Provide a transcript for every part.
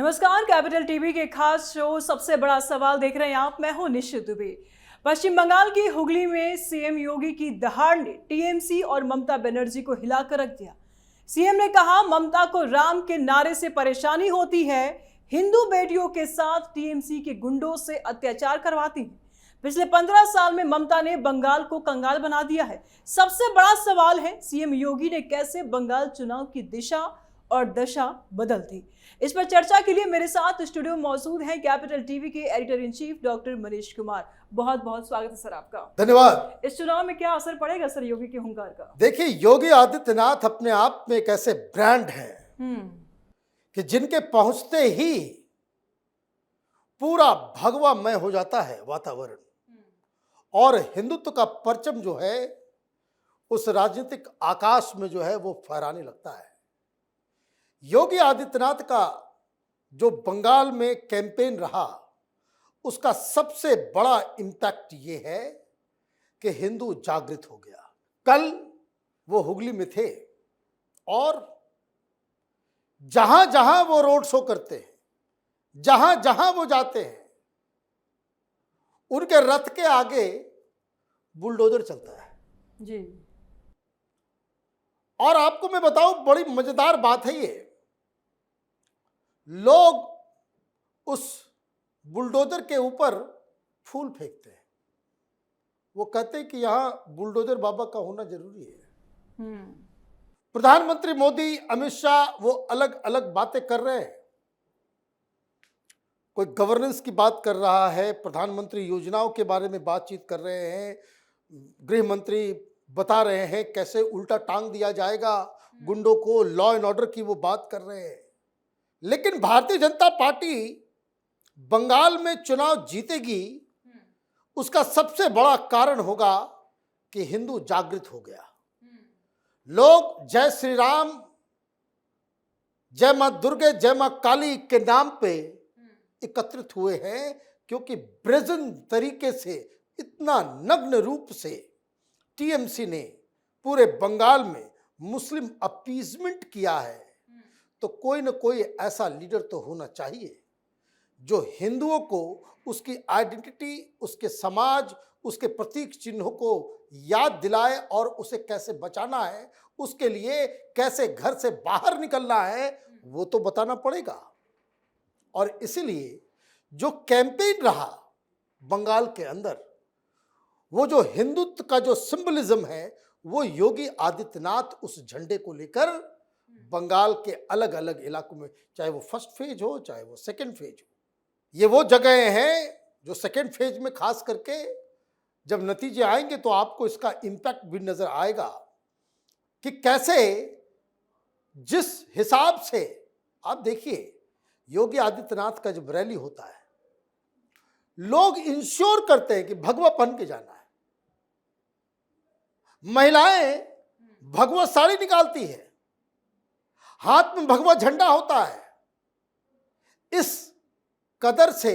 नमस्कार, capital TV के खास शो सबसे बड़ा सवाल देख रहे हैं आप। मैं हूं निश्चित दुबे। पश्चिम बंगाल की हुगली में सीएम योगी की दहाड़ ने टीएमसी और ममता बनर्जी को हिलाकर रख दिया। सीएम ने कहा, ममता को राम के नारे से परेशानी होती है, हिंदू बेटियों के साथ टीएमसी के गुंडों से अत्याचार करवाती है। पिछले 15 साल में ममता ने बंगाल को कंगाल बना दिया है। सबसे बड़ा सवाल है, सीएम योगी ने कैसे बंगाल चुनाव की दिशा और दशा बदल दी। इस पर चर्चा के लिए मेरे साथ स्टूडियो मौजूद हैं कैपिटल टीवी के editor in chief doctor Manish Kumar. बहुत बहुत स्वागत है सर आपका। धन्यवाद। इस चुनाव में क्या असर पड़ेगा सर योगी के हुंकार का? देखिए, योगी आदित्यनाथ अपने आप में एक ऐसे ब्रांड हैं कि जिनके पहुंचते ही पूरा भगवामय हो जाता है वातावरण, और हिंदुत्व का परचम जो है उस राजनीतिक आकाश में जो है वो फहराने लगता है। योगी आदित्यनाथ का जो बंगाल में कैंपेन रहा, उसका सबसे बड़ा इंपैक्ट ये है कि हिंदू जागृत हो गया। कल वो हुगली में थे और जहां जहां वो रोड शो करते हैं, जहां जहां वो जाते हैं, उनके रथ के आगे बुलडोजर चलता है जी। और आपको मैं बताऊं, बड़ी मजेदार बात है ये, लोग उस बुलडोजर के ऊपर फूल फेंकते हैं। वो कहते हैं कि यहां बुलडोजर बाबा का होना जरूरी है। प्रधानमंत्री मोदी, अमित शाह वो अलग अलग बातें कर रहे हैं। कोई गवर्नेंस की बात कर रहा है, प्रधानमंत्री योजनाओं के बारे में बातचीत कर रहे हैं, गृह मंत्री बता रहे हैं कैसे उल्टा टांग दिया जाएगा गुंडों को, लॉ एंड ऑर्डर की वो बात कर रहे हैं। लेकिन भारतीय जनता पार्टी बंगाल में चुनाव जीतेगी, उसका सबसे बड़ा कारण होगा कि हिंदू जागृत हो गया। लोग जय श्री राम, जय मां दुर्गे, जय मां काली के नाम पे एकत्रित हुए हैं, क्योंकि ब्रेजन तरीके से, इतना नग्न रूप से टीएमसी ने पूरे बंगाल में मुस्लिम अपीजमेंट किया है। तो कोई न कोई ऐसा लीडर तो होना चाहिए जो हिंदुओं को उसकी आइडेंटिटी, उसके समाज, उसके प्रतीक चिन्हों को याद दिलाए और उसे कैसे बचाना है, उसके लिए कैसे घर से बाहर निकलना है, वो तो बताना पड़ेगा। और इसीलिए जो कैंपेन रहा बंगाल के अंदर, वो जो हिंदुत्व का जो सिंबलिज्म है, वो योगी आदित्यनाथ उस झंडे को लेकर बंगाल के अलग अलग इलाकों में, चाहे वो फर्स्ट फेज हो, चाहे वो सेकंड फेज हो, ये वो जगह हैं जो सेकंड फेज में खास करके जब नतीजे आएंगे तो आपको इसका इंपैक्ट भी नजर आएगा कि कैसे, जिस हिसाब से आप देखिए, योगी आदित्यनाथ का जब रैली होता है, लोग इंश्योर करते हैं कि भगवा पहन के जाना है। महिलाएं भगवा साड़ी निकालती है, हाथ में भगवा झंडा होता है। इस कदर से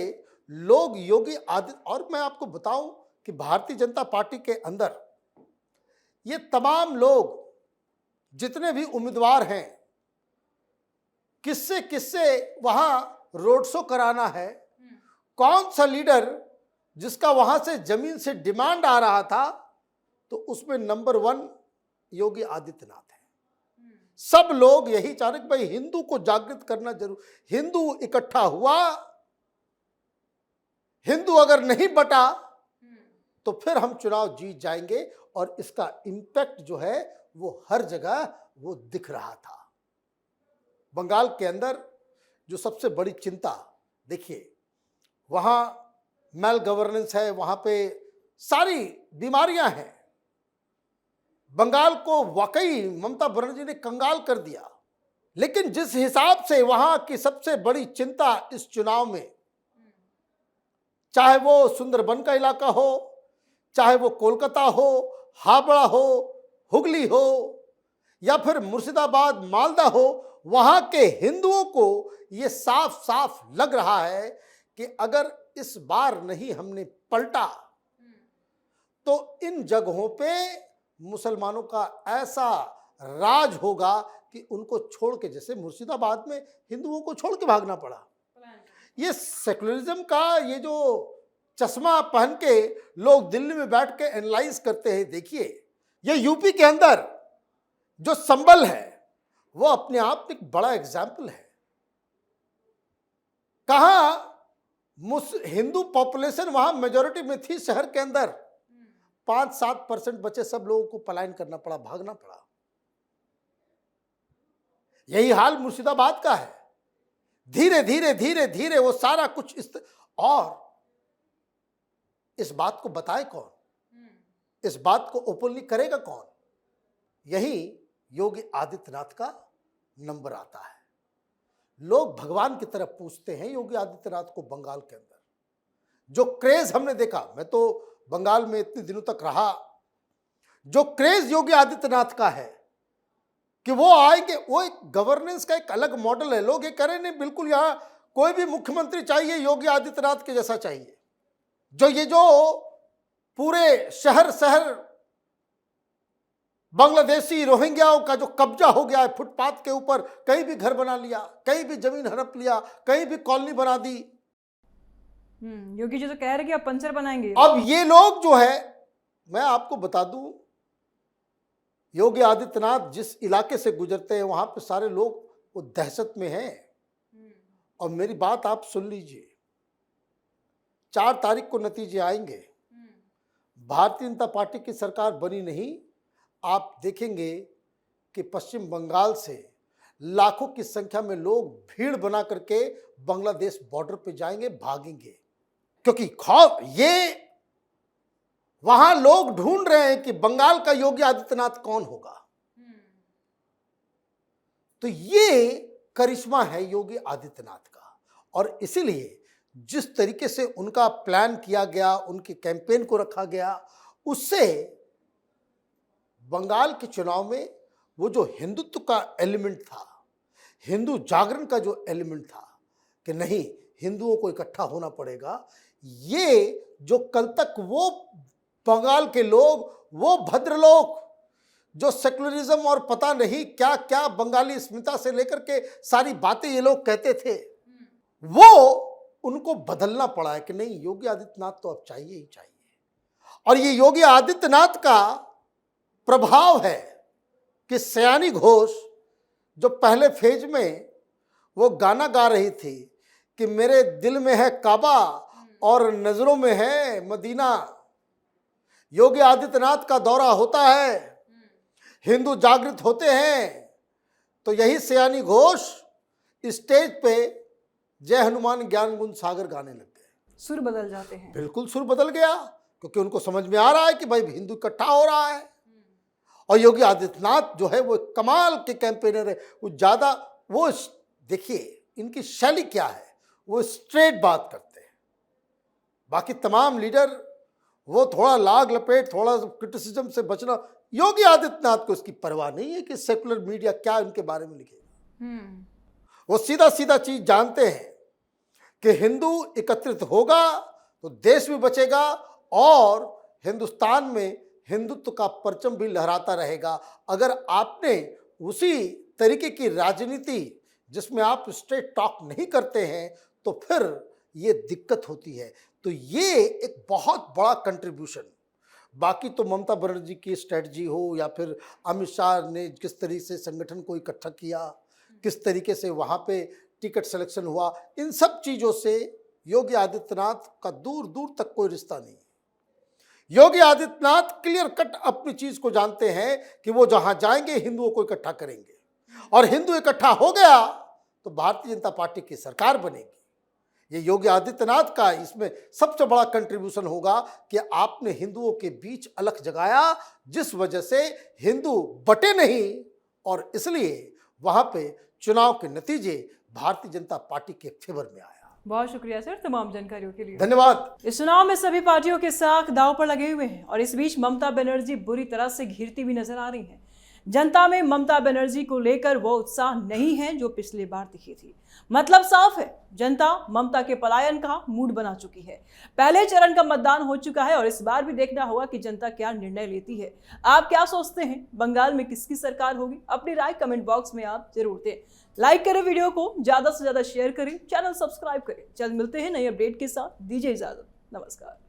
लोग योगी आदित्य, और मैं आपको बताऊं कि भारतीय जनता पार्टी के अंदर ये तमाम लोग जितने भी उम्मीदवार हैं, किससे किससे वहां रोड शो कराना है, कौन सा लीडर जिसका वहां से जमीन से डिमांड आ रहा था, तो उसमें नंबर 1 योगी आदित्यनाथ है। सब लोग यही चाह रहे कि भाई हिंदू को जागृत करना जरूर, हिंदू इकट्ठा हुआ, हिंदू अगर नहीं बटा तो फिर हम चुनाव जीत जाएंगे। और इसका इंपैक्ट जो है वो हर जगह वो दिख रहा था। बंगाल के अंदर जो सबसे बड़ी चिंता, देखिए, वहां मैल गवर्नेंस है, वहां पे सारी बीमारियां हैं। बंगाल को वाकई ममता बनर्जी ने कंगाल कर दिया। लेकिन जिस हिसाब से वहां की सबसे बड़ी चिंता इस चुनाव में, चाहे वो सुंदरबन का इलाका हो, चाहे वो कोलकाता हो, हावड़ा हो, हुगली हो, या फिर मुर्शिदाबाद, मालदा हो, वहां के हिंदुओं को ये साफ साफ लग रहा है कि अगर इस बार नहीं हमने पलटा तो इन जगहों पे मुसलमानों का ऐसा राज होगा कि उनको छोड़ के, जैसे मुर्शिदाबाद में हिंदुओं को छोड़ के भागना पड़ा, ये सेकुलरिज्म का ये जो चश्मा पहन के लोग दिल्ली में बैठ के एनालाइज करते हैं, देखिए ये यूपी के अंदर जो संबल है वो अपने आप में एक बड़ा एग्जाम्पल है। कहाँ हिंदू पॉपुलेशन वहां मेजोरिटी में थी, शहर के अंदर 5-7% बचे, सब लोगों को पलायन करना पड़ा, भागना पड़ा। यही हाल मुर्शिदाबाद का है। धीरे धीरे धीरे धीरे वो सारा कुछ और इस बात को बताए कौन, इस बात को ओपनली करेगा कौन? यही योगी आदित्यनाथ का नंबर आता है। लोग भगवान की तरफ पूछते हैं योगी आदित्यनाथ को। बंगाल के अंदर जो क्रेज हमने देखा, मैं तो बंगाल में इतने दिनों तक रहा, जो क्रेज योगी आदित्यनाथ का है कि वो आएंगे, वो एक गवर्नेंस का एक अलग मॉडल है। लोग ये करें नहीं, बिल्कुल यहां कोई भी मुख्यमंत्री चाहिए योगी आदित्यनाथ के जैसा चाहिए। जो पूरे शहर बांग्लादेशी रोहिंग्याओं का जो कब्जा हो गया है, फुटपाथ के ऊपर कहीं भी घर बना लिया, कहीं भी जमीन हड़प लिया, कहीं भी कॉलोनी बना दी। योगी जी तो कह रहे कि अब पंचर बनाएंगे। अब ये लोग जो है, मैं आपको बता दूं, योगी आदित्यनाथ जिस इलाके से गुजरते हैं वहां पे सारे लोग वो दहशत में हैं। और मेरी बात आप सुन लीजिए, 4 तारीख को नतीजे आएंगे। भारतीय जनता पार्टी की सरकार बनी नहीं, आप देखेंगे कि पश्चिम बंगाल से लाखों की संख्या में लोग भीड़ बना करके बांग्लादेश बॉर्डर पे जाएंगे, भागेंगे, क्योंकि खौफ ये वहां लोग ढूंढ रहे हैं कि बंगाल का योगी आदित्यनाथ कौन होगा। तो ये करिश्मा है योगी आदित्यनाथ का। और इसीलिए जिस तरीके से उनका प्लान किया गया, उनके कैंपेन को रखा गया, उससे बंगाल के चुनाव में वो जो हिंदुत्व का एलिमेंट था, हिंदू जागरण का जो एलिमेंट था कि नहीं हिंदुओं को इकट्ठा होना पड़ेगा, ये जो कल तक वो बंगाल के लोग, वो भद्र लोग जो सेकुलरिज्म और पता नहीं क्या क्या बंगाली अस्मिता से लेकर के सारी बातें ये लोग कहते थे, वो उनको बदलना पड़ा है कि नहीं योगी आदित्यनाथ तो अब चाहिए ही चाहिए। और ये योगी आदित्यनाथ का प्रभाव है कि सयानी घोष जो पहले फेज में वो गाना गा रही थी कि मेरे दिल में है काबा और नजरों में है मदीना, योगी आदित्यनाथ का दौरा होता है, हिंदू जागृत होते हैं, तो यही सयानी घोष स्टेज पे जय हनुमान ज्ञान गुण सागर गाने लग गए। सुर बदल जाते हैं। बिल्कुल सुर बदल गया, क्योंकि उनको समझ में आ रहा है कि भाई हिंदू इकट्ठा हो रहा है। और योगी आदित्यनाथ जो है वो कमाल के कैंपेनर है। वो देखिए इनकी शैली क्या है, वो स्ट्रेट बात करते हैं। बाकी तमाम लीडर वो थोड़ा लाग लपेट, थोड़ा क्रिटिसिज्म से बचना, योगी आदित्यनाथ को इसकी परवाह नहीं है कि सेकुलर मीडिया क्या इनके बारे में लिखेगा। वो सीधा सीधा चीज जानते हैं कि हिंदू एकत्रित होगा तो देश भी बचेगा और हिंदुस्तान में हिंदुत्व का परचम भी लहराता रहेगा। अगर आपने उसी तरीके की राजनीति जिसमें आप स्ट्रेट टॉक नहीं करते हैं तो फिर ये दिक्कत होती है। तो ये एक बहुत बड़ा कंट्रीब्यूशन, बाकी तो ममता बनर्जी की स्ट्रेटजी हो या फिर अमित शाह ने किस तरीके से संगठन को इकट्ठा किया, किस तरीके से वहाँ पे टिकट सिलेक्शन हुआ, इन सब चीज़ों से योगी आदित्यनाथ का दूर दूर तक कोई रिश्ता नहीं है। योगी आदित्यनाथ क्लियर कट अपनी चीज़ को जानते हैं कि वो जहाँ जाएंगे हिंदुओं को इकट्ठा करेंगे, और हिंदू इकट्ठा हो गया तो भारतीय जनता पार्टी की सरकार बनेगी। ये योगी आदित्यनाथ का इसमें सबसे बड़ा कंट्रीब्यूशन होगा कि आपने हिंदुओं के बीच अलख जगाया, जिस वजह से हिंदू बटे नहीं और इसलिए वहां पे चुनाव के नतीजे भारतीय जनता पार्टी के फेवर में आया। बहुत शुक्रिया सर तमाम जानकारियों के लिए। धन्यवाद। इस चुनाव में सभी पार्टियों के साथ दांव पर लगे हुए हैं और इस बीच ममता बनर्जी बुरी तरह से घिरती हुई नजर आ रही हैं। जनता में ममता बनर्जी को लेकर वो उत्साह नहीं है जो पिछली बार दिखी थी। मतलब साफ है, जनता ममता के पलायन का मूड बना चुकी है। पहले चरण का मतदान हो चुका है और इस बार भी देखना होगा कि जनता क्या निर्णय लेती है। आप क्या सोचते हैं, बंगाल में किसकी सरकार होगी? अपनी राय कमेंट बॉक्स में आप जरूर दें। लाइक करें वीडियो को, ज्यादा से ज्यादा शेयर करें, चैनल सब्सक्राइब करें। जल्द मिलते हैं नई अपडेट के साथ। दीजिए इजाजत, नमस्कार।